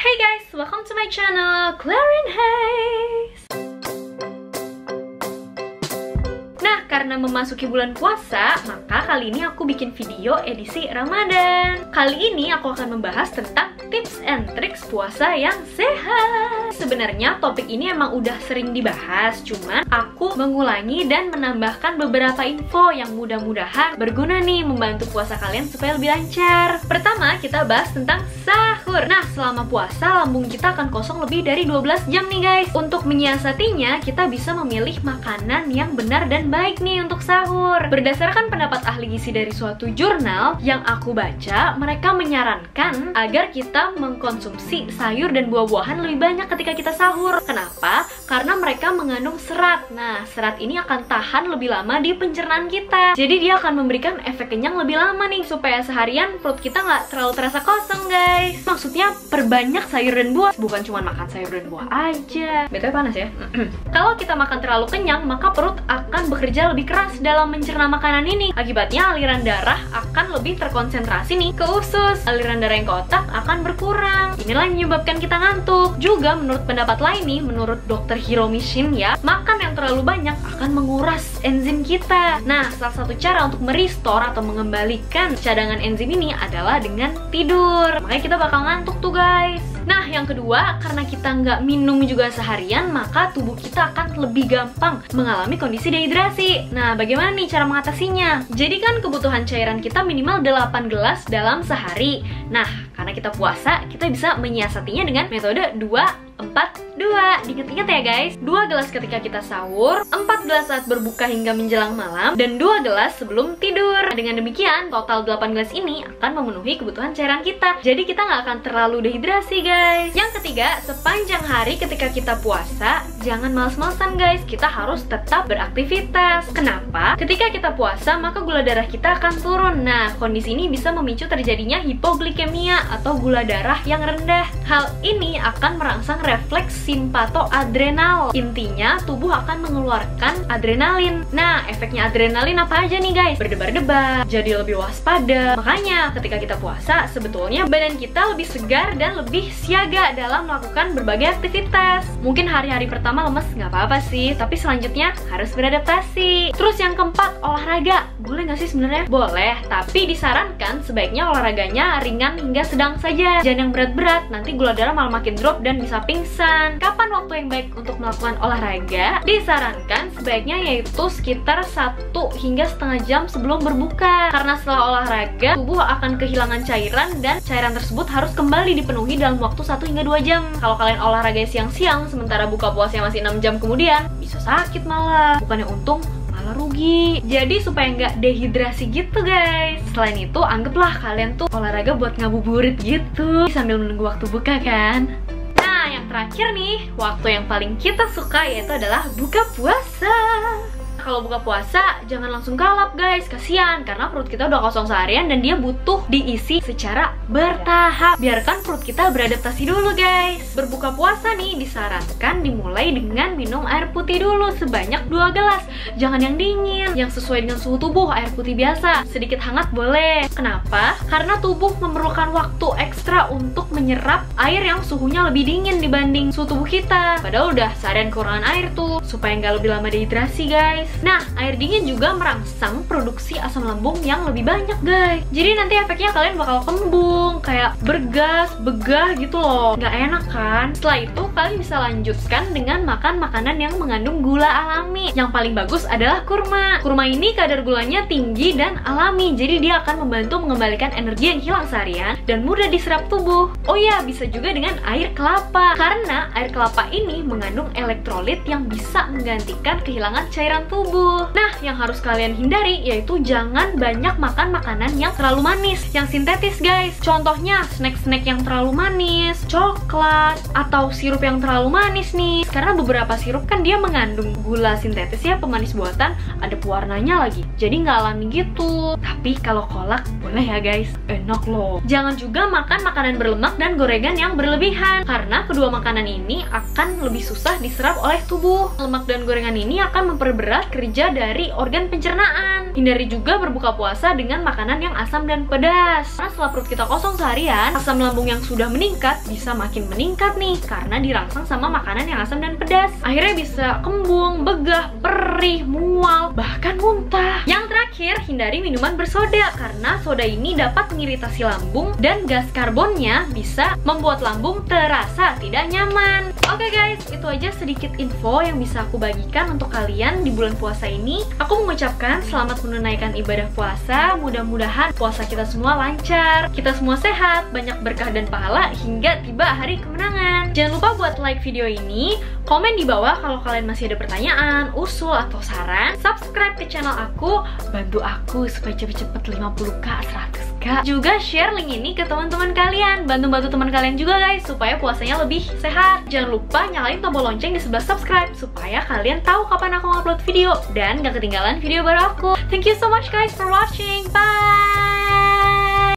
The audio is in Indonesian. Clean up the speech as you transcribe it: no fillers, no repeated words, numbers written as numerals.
Hey guys, welcome to my channel, Clarin Hayes. Nah, karena memasuki bulan puasa, maka kali ini aku bikin video edisi Ramadan. Kali ini aku akan membahas tentang tips and tricks puasa yang sehat. Sebenarnya topik ini emang udah sering dibahas, cuman aku mengulangi dan menambahkan beberapa info yang mudah-mudahan berguna nih membantu puasa kalian supaya lebih lancar. Pertama, kita bahas tentang sahur. Nah, selama puasa lambung kita akan kosong lebih dari 12 jam nih guys. Untuk menyiasatinya, kita bisa memilih makanan yang benar dan baik nih untuk sahur. Berdasarkan pendapat ahli gizi dari suatu jurnal yang aku baca, mereka menyarankan agar kita mengkonsumsi sayur dan buah-buahan lebih banyak ketika kita sahur. Kenapa? Karena mereka mengandung serat. Nah, serat ini akan tahan lebih lama di pencernaan kita. Jadi dia akan memberikan efek kenyang lebih lama nih, supaya seharian perut kita nggak terlalu terasa kosong guys. Maksudnya perbanyak sayur dan buah, bukan cuma makan sayur dan buah aja. BTW panas ya. Kalau kita makan terlalu kenyang, maka perut akan bekerja lebih keras dalam mencerna makanan ini. Akibatnya aliran darah akan lebih terkonsentrasi nih ke usus. Aliran darah yang ke otak akan berkurang. Inilah yang menyebabkan kita ngantuk. Juga menurut pendapat lain nih, menurut Dr. Hiromi Shin ya, makan yang terlalu banyak akan menguras enzim kita. Nah, salah satu cara untuk merestore atau mengembalikan cadangan enzim ini adalah dengan tidur. Makanya kita bakal ngantuk tuh guys. Nah, yang kedua, karena kita nggak minum juga seharian, maka tubuh kita akan lebih gampang mengalami kondisi dehidrasi. Nah, bagaimana nih cara mengatasinya? Jadi kan kebutuhan cairan kita minimal 8 gelas dalam sehari. Nah, karena kita puasa, kita bisa menyiasatinya dengan metode 2-4-2. Diingat-ingat ya guys, 2 gelas ketika kita sahur, 4 gelas saat berbuka hingga menjelang malam, dan 2 gelas sebelum tidur. Dengan demikian, total 8 gelas ini akan memenuhi kebutuhan cairan kita. Jadi kita nggak akan terlalu dehidrasi guys. Yang ketiga, sepanjang hari ketika kita puasa, jangan males-malesan guys. Kita harus tetap beraktivitas. Kenapa? Ketika kita puasa, maka gula darah kita akan turun. Nah, kondisi ini bisa memicu terjadinya hipoglikemia atau gula darah yang rendah. Hal ini akan merangsang refleks simpatoadrenal. Intinya, tubuh akan mengeluarkan adrenalin. Nah, efeknya adrenalin apa aja nih guys? Berdebar-debar, jadi lebih waspada. Makanya, ketika kita puasa, sebetulnya badan kita lebih segar dan lebih siaga dalam melakukan berbagai aktivitas. Mungkin hari-hari pertama lemes, nggak apa-apa sih, tapi selanjutnya harus beradaptasi. Terus yang keempat, olahraga. Boleh nggak sih sebenarnya? Boleh, tapi disarankan sebaiknya olahraganya ringan hingga sedang saja. Jangan yang berat-berat, nanti gula darah malah makin drop dan bisa pingsan. Kapan waktu yang baik untuk melakukan olahraga? Disarankan sebaiknya yaitu sekitar 1 hingga setengah jam sebelum berbuka. Karena setelah olahraga, tubuh akan kehilangan cairan dan cairan tersebut harus kembali dipenuhi dalam waktu 1 hingga 2 jam. Kalau kalian olahraga siang-siang, sementara buka puasanya masih 6 jam kemudian, bisa sakit malah. Bukannya untung, malah rugi. Jadi supaya nggak dehidrasi gitu guys. Selain itu, anggaplah kalian tuh olahraga buat ngabuburit gitu, sambil menunggu waktu buka kan. Nah, yang terakhir nih, waktu yang paling kita suka yaitu adalah buka puasa. Kalau buka puasa, jangan langsung kalap guys, kasihan karena perut kita udah kosong seharian dan dia butuh diisi secara bertahap. Biarkan perut kita beradaptasi dulu guys. Berbuka puasa nih disarankan dimulai dengan minum air putih dulu sebanyak 2 gelas. Jangan yang dingin, yang sesuai dengan suhu tubuh, air putih biasa. Sedikit hangat boleh. Kenapa? Karena tubuh memerlukan waktu ekstra untuk menyerap air yang suhunya lebih dingin dibanding suhu tubuh kita. Padahal udah seharian kekurangan air tuh, supaya nggak lebih lama dehidrasi guys. Nah, air dingin juga merangsang produksi asam lambung yang lebih banyak guys. Jadi nanti efeknya kalian bakal kembung, kayak bergas, begah gitu loh. Nggak enak kan? Setelah itu kalian bisa lanjutkan dengan makan makanan yang mengandung gula alami. Yang paling bagus adalah kurma. Kurma ini kadar gulanya tinggi dan alami, jadi dia akan membantu mengembalikan energi yang hilang seharian dan mudah diserap tubuh. Oh iya, bisa juga dengan air kelapa. Karena air kelapa ini mengandung elektrolit yang bisa menggantikan kehilangan cairan tubuh. Nah, yang harus kalian hindari yaitu jangan banyak makan makanan yang terlalu manis, yang sintetis guys. Contohnya snack-snack yang terlalu manis, coklat, atau sirup yang terlalu manis nih. Karena beberapa sirup kan dia mengandung gula sintetis ya, pemanis buatan, ada pewarnanya lagi. Jadi nggak alami gitu. Tapi kalau kolak boleh ya guys, enak loh. Jangan juga makan makanan berlemak dan gorengan yang berlebihan, karena kedua makanan ini akan lebih susah diserap oleh tubuh. Lemak dan gorengan ini akan memperberat kerja dari organ pencernaan. Hindari juga berbuka puasa dengan makanan yang asam dan pedas. Karena setelah perut kita kosong seharian, asam lambung yang sudah meningkat bisa bisa makin meningkat nih karena dirangsang sama makanan yang asam dan pedas. Akhirnya bisa kembung, begah, perih, mual, bahkan muntah. Yang terakhir, hindari minuman bersoda karena soda ini dapat mengiritasi lambung dan gas karbonnya bisa membuat lambung terasa tidak nyaman. Oke guys, itu aja sedikit info yang bisa aku bagikan untuk kalian di bulan puasa ini. Aku mengucapkan selamat menunaikan ibadah puasa. Mudah-mudahan puasa kita semua lancar, kita semua sehat, banyak berkah dan pahala hingga tiba hari kemenangan. Jangan lupa buat like video ini, komen di bawah kalau kalian masih ada pertanyaan, usul, atau saran. Subscribe ke channel aku, bantu aku supaya cepet-cepet 50k, 100k. Juga share link ini ke teman-teman kalian, bantu-bantu teman kalian juga guys supaya puasanya lebih sehat. Jangan lupa nyalain tombol lonceng di sebelah subscribe supaya kalian tahu kapan aku upload video dan gak ketinggalan video baru aku. Thank you so much guys for watching. Bye.